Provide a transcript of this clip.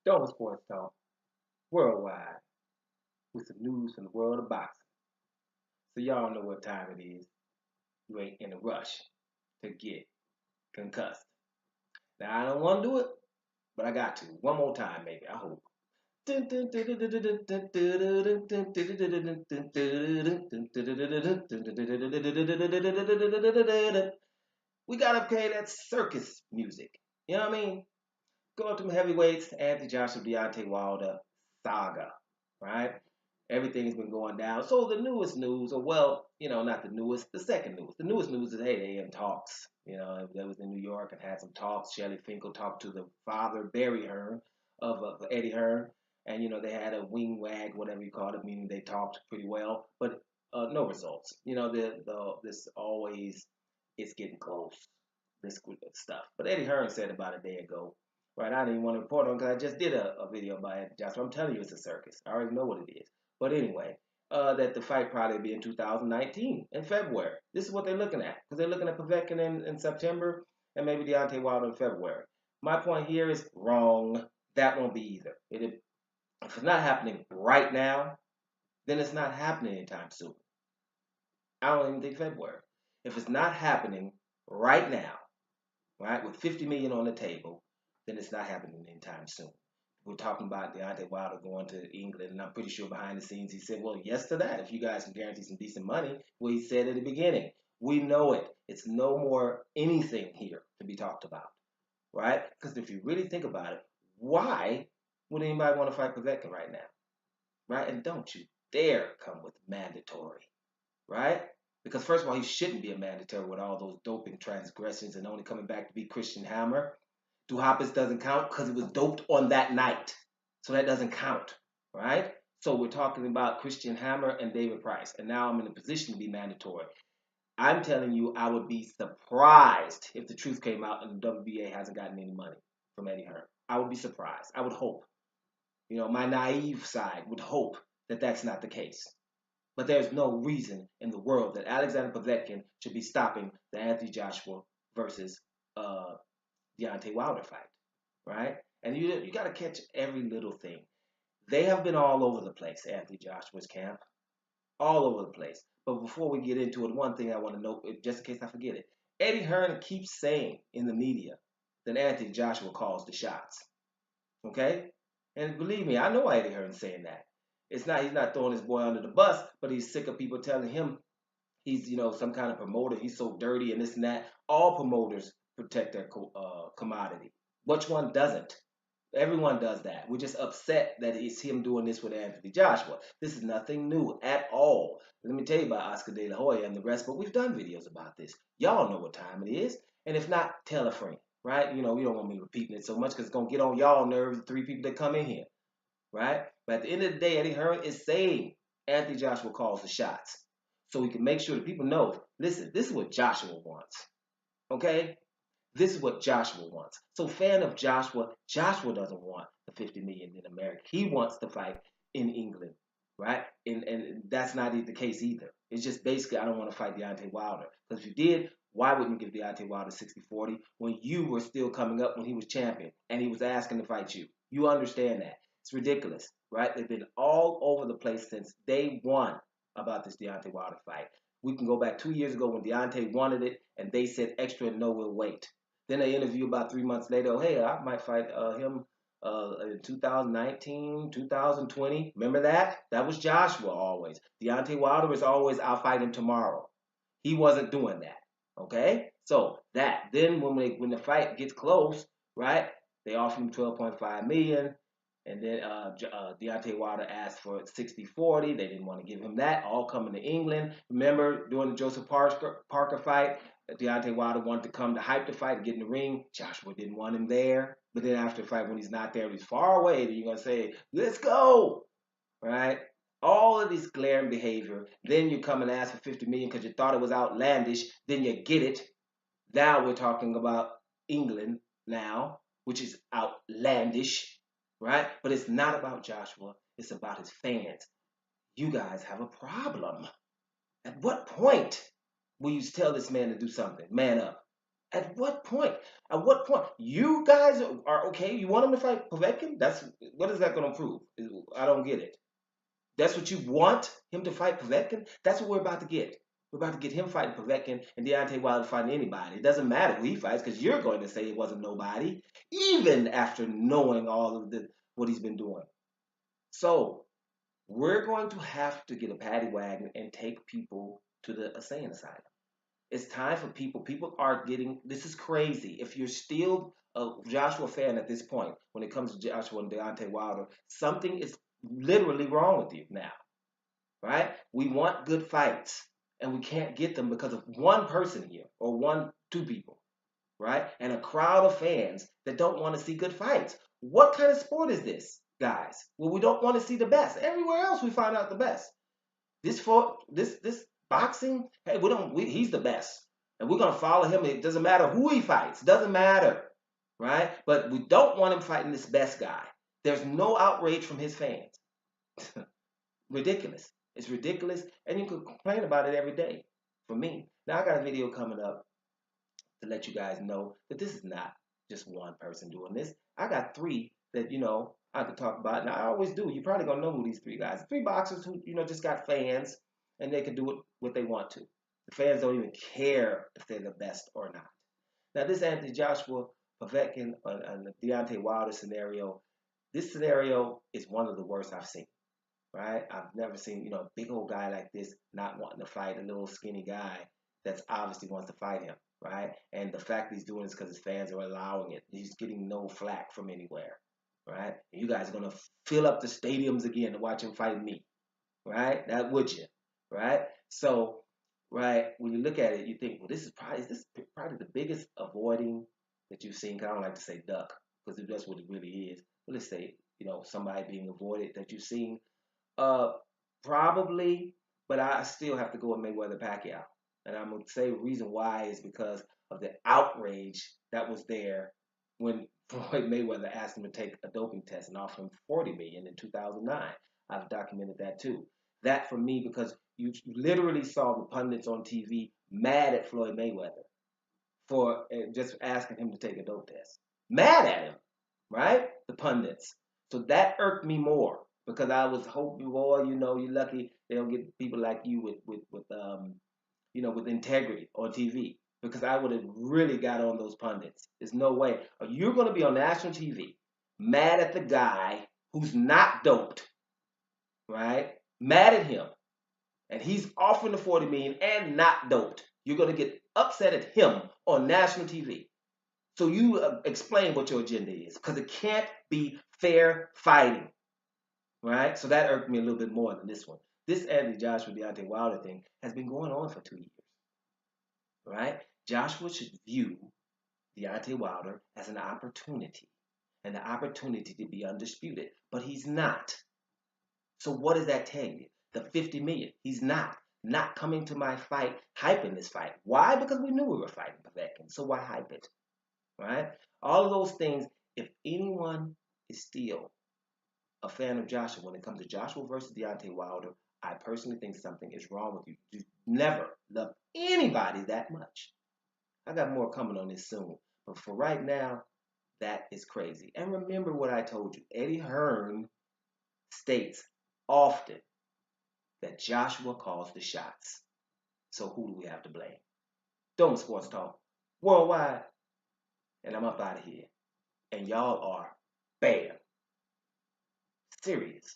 Double Sports Talk worldwide with some news from the world of boxing. So y'all know what time it is. You ain't in a rush to get concussed. Now I don't want to do it, but I got to. One more time, maybe. I hope. We gotta play that circus music. You know what I mean? Go up to heavyweights, Anthony Joshua, Deontay Wilder saga, right? Everything's been going down. So the newest news, or well, not the newest, the second news. The newest news is, hey, they in talks. They was in New York and had some talks. Shelley Finkel talked to the father, Barry Hearn, of Eddie Hearn, and they had a wing wag, whatever you call it, meaning they talked pretty well, but no results. This always it's getting close. This stuff. But Eddie Hearn said about a day ago, right? I didn't even want to report on because I just did a video about Anthony Joshua. I'm telling you, it's a circus. I already know what it is. But anyway, that the fight probably be in 2019 in February. This is what they're looking at because they're looking at Povetkin in September and maybe Deontay Wilder in February. My point here is wrong. That won't be either. If it's not happening right now, then it's not happening anytime soon. I don't even think February. If it's not happening right now, right, with 50 million on the table, then it's not happening anytime soon. We're talking about Deontay Wilder going to England, and I'm pretty sure behind the scenes he said, well, yes to that, if you guys can guarantee some decent money. Well, he said at the beginning, we know it. It's no more anything here to be talked about, right? Because if you really think about it, why would anybody want to fight Povetkin right now, right? And don't you dare come with mandatory, right? Because first of all, he shouldn't be a mandatory with all those doping transgressions and only coming back to be Christian Hammer. Duhopis doesn't count because it was doped on that night. So that doesn't count, right? So we're talking about Christian Hammer and David Price. And now I'm in a position to be mandatory. I'm telling you, I would be surprised if the truth came out and the WBA hasn't gotten any money from Eddie Hearn. I would be surprised. I would hope. My naive side would hope that that's not the case. But there's no reason in the world that Alexander Povetkin should be stopping the Anthony Joshua versus Deontay Wilder fight, right? And you got to catch every little thing. They have been all over the place, Anthony Joshua's camp, all over the place. But before we get into it, one thing I want to note, just in case I forget it, Eddie Hearn keeps saying in the media that Anthony Joshua calls the shots, okay? And believe me, I know Eddie Hearn's saying that. He's not throwing his boy under the bus, but he's sick of people telling him he's some kind of promoter. He's so dirty and this and that. All promoters protect their commodity. Which one doesn't? Everyone does that. We're just upset that it's him doing this with Anthony Joshua. This is nothing new at all. Let me tell you about Oscar De La Hoya and the rest, but we've done videos about this. Y'all know what time it is. And if not, tell a friend, right? We don't want me repeating it so much because it's going to get on y'all nerves, the three people that come in here, right? But at the end of the day, Eddie Hearn is saying Anthony Joshua calls the shots. So we can make sure that people know, listen, this is what Joshua wants, okay? This is what Joshua wants. So fan of Joshua, Joshua doesn't want the 50 million in America. He wants to fight in England, right? And that's not the case either. It's just basically I don't want to fight Deontay Wilder. Because if you did, why wouldn't you give Deontay Wilder 60-40 when you were still coming up when he was champion and he was asking to fight you? You understand that. It's ridiculous, right? They've been all over the place since day one about this Deontay Wilder fight. We can go back 2 years ago when Deontay wanted it and they said extra and no, we'll wait. Then they interview about 3 months later. Oh, hey, I might fight him in 2019, 2020. Remember that? That was Joshua always. Deontay Wilder was always, I'll fight him tomorrow. He wasn't doing that. Okay? So that. Then when the fight gets close, right, they offer him 12.5 million. And then Deontay Wilder asked for 60-40. They didn't want to give him that. All coming to England. Remember, during the Joseph Parker fight, Deontay Wilder wanted to come to hype the fight and get in the ring. Joshua didn't want him there. But then after the fight, when he's not there, he's far away, then you're going to say, let's go. Right? All of this glaring behavior. Then you come and ask for 50 million because you thought it was outlandish. Then you get it. Now we're talking about England now, which is outlandish. Right? But it's not about Joshua. It's about his fans. You guys have a problem. At what point will you tell this man to do something? Man up. At what point? At what point? You guys are okay. You want him to fight Povetkin? That's what is that going to prove? I don't get it. That's what you want him to fight Povetkin? That's what we're about to get. We're about to get him fighting Povetkin and Deontay Wilder fighting anybody. It doesn't matter who he fights because you're going to say it wasn't nobody, even after knowing all of what he's been doing. So we're going to have to get a paddy wagon and take people to the insane asylum. It's time for people. People are getting. This is crazy. If you're still a Joshua fan at this point, when it comes to Joshua and Deontay Wilder, something is literally wrong with you now, right? We want good fights, and we can't get them because of one person here or two people, right? And a crowd of fans that don't want to see good fights. What kind of sport is this, guys? Well, we don't want to see the best. Everywhere else, we find out the best. This boxing, hey, he's the best. And we're gonna follow him. It doesn't matter who he fights, doesn't matter. Right? But we don't want him fighting this best guy. There's no outrage from his fans. Ridiculous. It's ridiculous. And you can complain about it every day. For me. Now I got a video coming up to let you guys know that this is not just one person doing this. I got three that, I could talk about, and I always do. You're probably gonna know who these three guys are. Three boxers who, just got fans and they can do what they want to. The fans don't even care if they're the best or not. Now this Anthony Joshua, Povetkin, and the Deontay Wilder scenario, this scenario is one of the worst I've seen. Right? I've never seen, a big old guy like this not wanting to fight a little skinny guy that's obviously wants to fight him, right? And the fact that he's doing this because his fans are allowing it. He's getting no flack from anywhere, right? And you guys are gonna fill up the stadiums again to watch him fight me, right? That would you, right? So, right, when you look at it, you think, well, this is probably the biggest avoiding that you've seen. 'Cause I don't like to say duck because that's what it really is. But let's say, somebody being avoided that you've seen. Uh, Probably, but I still have to go with Mayweather Pacquiao. And I'm gonna say the reason why is because of the outrage that was there when Floyd Mayweather asked him to take a doping test and offered him 40 million in 2009. I've documented that too. That for me because you literally saw the pundits on TV mad at Floyd Mayweather for just asking him to take a dope test. Mad at him, right? The pundits. So that irked me more because I was hoping, boy, you're lucky they don't get people like you with integrity on TV because I would have really got on those pundits. There's no way. You're going to be on national TV mad at the guy who's not doped, right? Mad at him. And he's offering the 40 million and not doped. You're going to get upset at him on national TV. So you explain what your agenda is because it can't be fair fighting, right? So that irked me a little bit more than this one. This Anthony Joshua Deontay Wilder thing has been going on for 2 years, right? Joshua should view Deontay Wilder as an opportunity and the opportunity to be undisputed, but he's not. So what does that tell you? The 50 million, he's not coming to my fight, hyping this fight. Why? Because we knew we were fighting Povetkin, so why hype it, right? All of those things, if anyone is still a fan of Joshua when it comes to Joshua versus Deontay Wilder, I personally think something is wrong with you. You never love anybody that much. I got more coming on this soon. But for right now, that is crazy. And remember what I told you. Eddie Hearn states often that Joshua calls the shots. So who do we have to blame? Dome Sports Talk worldwide. And I'm up out of here. And y'all are bam. Serious.